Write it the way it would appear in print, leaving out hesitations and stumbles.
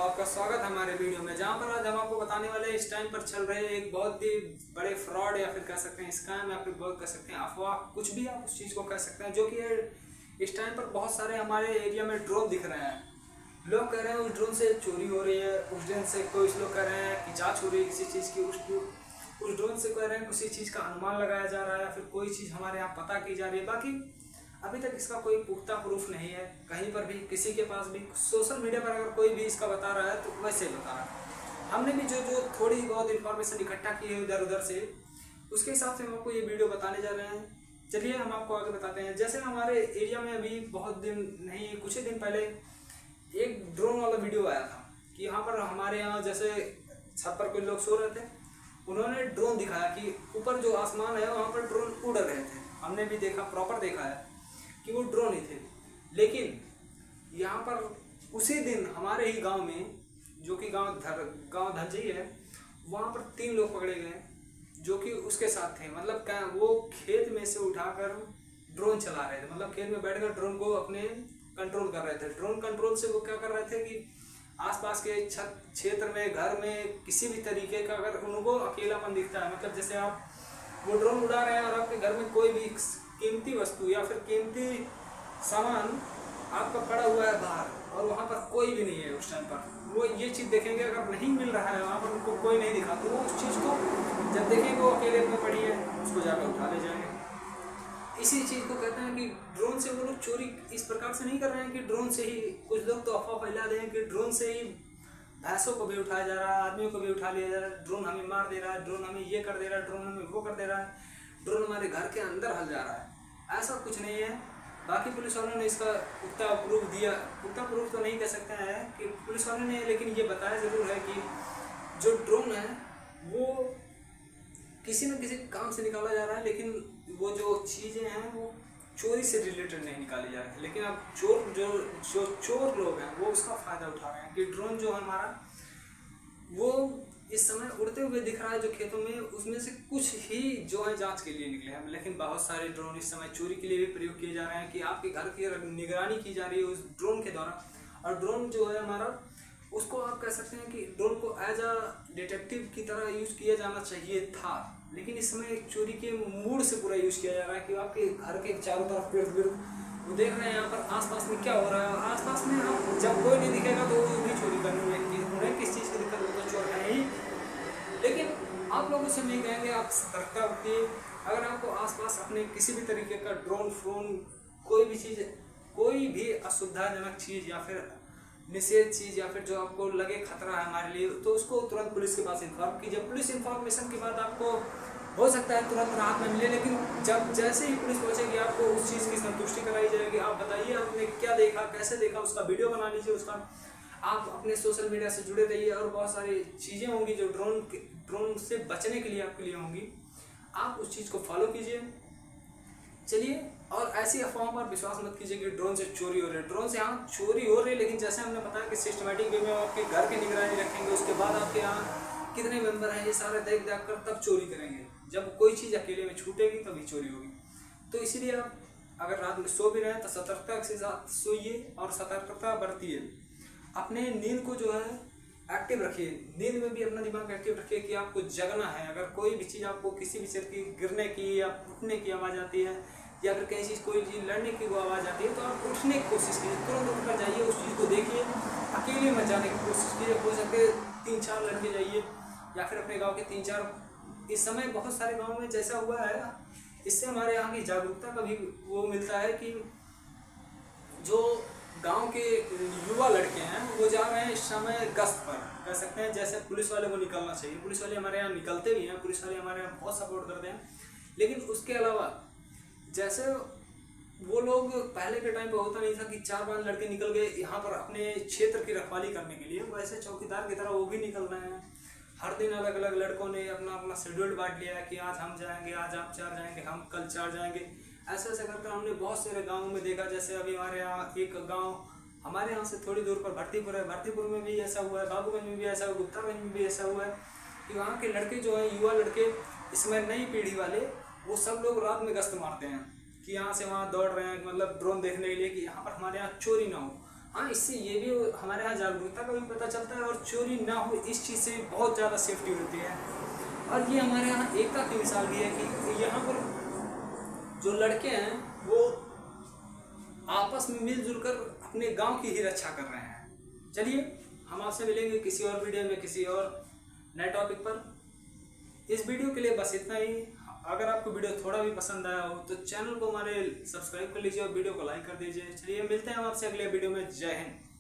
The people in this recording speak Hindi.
आपका स्वागत है हमारे वीडियो में, जहां पर आज हम आपको बताने वाले हैं इस टाइम पर चल रहे एक बहुत ही बड़े फ्रॉड या फिर कह सकते हैं स्कैम या फिर बहुत कह सकते हैं अफवाह, कुछ भी आप उस चीज़ को कह सकते हैं, जो कि इस टाइम पर बहुत सारे हमारे एरिया में ड्रोन दिख रहे हैं। लोग कह रहे हैं उस ड्रोन से चोरी हो रही है, उस ड्रोन से कोई लोग कह रहे हैं कि जाँच हो रही है किसी चीज़ की, उस ड्रोन से कह रहे हैं किसी चीज़ का अनुमान लगाया जा रहा है या फिर कोई चीज़ हमारे यहाँ पता की जा रही है। बाकी अभी तक इसका कोई पुख्ता प्रूफ नहीं है, कहीं पर भी किसी के पास भी। सोशल मीडिया पर अगर कोई भी इसका बता रहा है तो वैसे बता रहा है। हमने भी जो थोड़ी बहुत इन्फॉर्मेशन इकट्ठा की है इधर उधर से, उसके हिसाब से हम आपको ये वीडियो बताने जा रहे हैं। चलिए हम आपको आगे बताते हैं। जैसे हमारे एरिया में अभी बहुत दिन नहीं, कुछ ही दिन पहले एक ड्रोन वाला वीडियो आया था कि यहाँ पर हमारे यहाँ जैसे छत पर कोई लोग सो रहे थे, उन्होंने ड्रोन दिखाया कि ऊपर जो आसमान है वहाँ पर ड्रोन उड़ रहे थे। हमने भी देखा, प्रॉपर देखा है कि वो ड्रोन ही थे। लेकिन यहाँ पर उसी दिन हमारे ही गांव में, जो कि गांव धंजी है, वहाँ पर 3 लोग पकड़े गए जो कि उसके साथ थे। मतलब क्या, वो खेत में से उठाकर ड्रोन चला रहे थे, मतलब खेत में बैठकर ड्रोन को अपने कंट्रोल कर रहे थे। ड्रोन कंट्रोल से वो क्या कर रहे थे कि आसपास के छत क्षेत्र में, घर में किसी भी तरीके का अगर उनको अकेलापन दिखता है, मतलब जैसे आप वो ड्रोन उड़ा रहे हैं और आपके घर में कोई भी कीमती वस्तु या फिर कीमती सामान आपका पड़ा हुआ है बाहर और वहाँ पर कोई भी नहीं है उस टाइम पर, वो ये चीज़ देखेंगे। अगर नहीं मिल रहा है वहाँ पर, उनको कोई नहीं दिखा, तो वो उस चीज़ को जब देखेंगे वो अकेले में पड़ी है, उसको जाकर उठा ले जाएंगे। इसी चीज़ को कहते हैं कि ड्रोन से वो लोग चोरी इस प्रकार से नहीं कर रहे हैं कि ड्रोन से ही, कुछ लोग तो अफवाह फैला रहे हैं कि ड्रोन से ही भैंसों को भी उठाया जा रहा है, आदमियों को भी उठा लिया जा रहा है, ड्रोन हमें मार दे रहा है, ड्रोन हमें ये कर दे रहा है, ड्रोन हमें वो कर दे रहा है, ड्रोन हमारे घर के अंदर हल जा रहा है। ऐसा कुछ नहीं है। बाकी पुलिस वालों ने इसका पुख्ता प्रूफ दिया, पुख्ता प्रूफ तो नहीं कह सकते हैं कि पुलिस वालों ने, लेकिन ये बताया ज़रूर है कि जो ड्रोन है वो किसी न किसी काम से निकाला जा रहा है, लेकिन वो जो चीज़ें हैं वो चोरी से रिलेटेड नहीं निकाली जा रही है। लेकिन अब चोर लोग हैं वो उसका फ़ायदा उठा रहे हैं कि ड्रोन जो हमारा वो इस समय उड़ते हुए दिख रहा है जो खेतों में, उसमें से कुछ ही जो है जांच के लिए निकले हैं, लेकिन बहुत सारे ड्रोन इस समय चोरी के लिए भी प्रयोग किए जा रहे हैं कि आपके घर की निगरानी की जा रही है उस ड्रोन के द्वारा। और ड्रोन जो है हमारा, उसको आप कह सकते हैं कि ड्रोन को एज अ डिटेक्टिव की तरह यूज़ किया जाना चाहिए था, लेकिन इस समय एक चोरी के मूड से पूरा यूज़ किया जा रहा है कि आपके घर के चारों तरफ इर्द गिर्द वो देख रहे हैं यहाँ पर आसपास में क्या हो रहा है। आसपास में आप जब कोई नहीं दिखेगा तो वो भी चोरी करने में, उन्हें किस चीज़ की दिक्कत हो तो चोर है ही। लेकिन आप लोगों से नहीं कहेंगे, आप सतर्कता रखिए। अगर आपको आसपास अपने किसी भी तरीके का ड्रोन फ्रोन कोई भी चीज़, कोई भी असुविधाजनक चीज़ या फिर निषेध चीज़ या फिर जो आपको लगे खतरा है हमारे लिए, तो उसको तुरंत पुलिस के पास इन्फॉर्म कीजिए। पुलिस इन्फॉर्मेशन के बाद आपको हो सकता है तुरंत राहत में मिले, लेकिन जब जैसे ही पुलिस पहुंचेगी आपको उस चीज़ की संतुष्टि कराई जाएगी। आप बताइए आपने क्या देखा, कैसे देखा, उसका वीडियो बना लीजिए, उसका आप अपने सोशल मीडिया से जुड़े रहिए। और बहुत सारी चीज़ें होंगी जो ड्रोन से बचने के लिए आपके लिए होंगी, आप उस चीज़ को फॉलो कीजिए। चलिए, और ऐसी अफवाहों पर विश्वास मत कीजिए कि ड्रोन से चोरी हो रही है। ड्रोन से यहाँ चोरी हो रही है, लेकिन जैसे हमने बताया कि सिस्टमेटिक वे में आपके घर की निगरानी रखेंगे, उसके बाद आपके यहाँ कितने मेंबर हैं ये सारे देख कर तब चोरी करेंगे। जब कोई चीज़ अकेले में छूटेगी तभी चोरी होगी। तो इसीलिए आप अगर रात में सो भी रहे हैं तो सतर्कता के साथ सोइए और सतर्कता बरतिए। अपने नींद को जो है एक्टिव रखिए, नींद में भी अपना दिमाग एक्टिव रखिए कि आपको जगना है। अगर कोई भी चीज़ आपको किसी भी चीज़ की गिरने की या उठने की आवाज़ आती है या फिर कहीं चीज़ कोई चीज़ लड़ने की वो आवाज़ आती है, तो आप उठने की कोशिश कीजिए, तुरंत उठकर जाइए, उस चीज़ को देखिए, अकेले मत जाने की कोशिश कीजिए। हो सके 3-4 लड़के जाइए या फिर अपने गाँव के 3-4, इस समय बहुत सारे गाँव में जैसा हुआ है, इससे हमारे यहाँ की जागरूकता का भी वो मिलता है कि जो गांव के युवा लड़के हैं वो जा रहे हैं इस समय गश्त पर, कह सकते हैं। जैसे पुलिस वाले को निकलना चाहिए, पुलिस वाले हमारे यहाँ निकलते भी हैं, पुलिस वाले हमारे यहाँ बहुत सपोर्ट करते हैं, लेकिन उसके अलावा जैसे वो लोग पहले के टाइम पे होता नहीं था कि 4-5 लड़के निकल गए यहाँ पर अपने क्षेत्र की रखवाली करने के लिए, वैसे चौकीदार की तरह वो भी निकल रहे हैं। हर दिन अलग अलग लड़कों ने अपना अपना शेड्यूल बांट लिया है कि आज हम जाएंगे, आज आप 4 जाएंगे, हम कल 4 जाएंगे। ऐसे ऐसे करके हमने बहुत सारे गाँव में देखा। जैसे अभी हमारे यहाँ एक गाँव, हमारे यहाँ से थोड़ी दूर पर भर्तीपुर है, भर्तीपुर में भी ऐसा हुआ है, बाबूगंज में भी ऐसा हुआ, गुप्तागंज में भी ऐसा हुआ है कि वहाँ के लड़के जो हैं, युवा लड़के, इसमें नई पीढ़ी वाले, वो सब लोग रात में गश्त मारते हैं कि यहाँ से वहाँ दौड़ रहे हैं, मतलब ड्रोन देखने के लिए कि यहाँ पर हमारे यहाँ चोरी ना हो। हाँ, इससे ये भी हमारे यहाँ जागरूकता का भी पता चलता है और चोरी ना हो इस चीज़ से भी बहुत ज़्यादा सेफ्टी होती है। और ये हमारे यहाँ एकता की मिसाल भी है कि यहाँ पर जो लड़के हैं वो आपस में मिलजुल कर अपने गांव की ही रक्षा कर रहे हैं। चलिए हम आपसे मिलेंगे किसी और वीडियो में किसी और नए टॉपिक पर। इस वीडियो के लिए बस इतना ही। अगर आपको वीडियो थोड़ा भी पसंद आया हो तो चैनल को हमारे सब्सक्राइब कर लीजिए और वीडियो को लाइक कर दीजिए। चलिए मिलते हैं हम आपसे अगले वीडियो में। जय हिंद।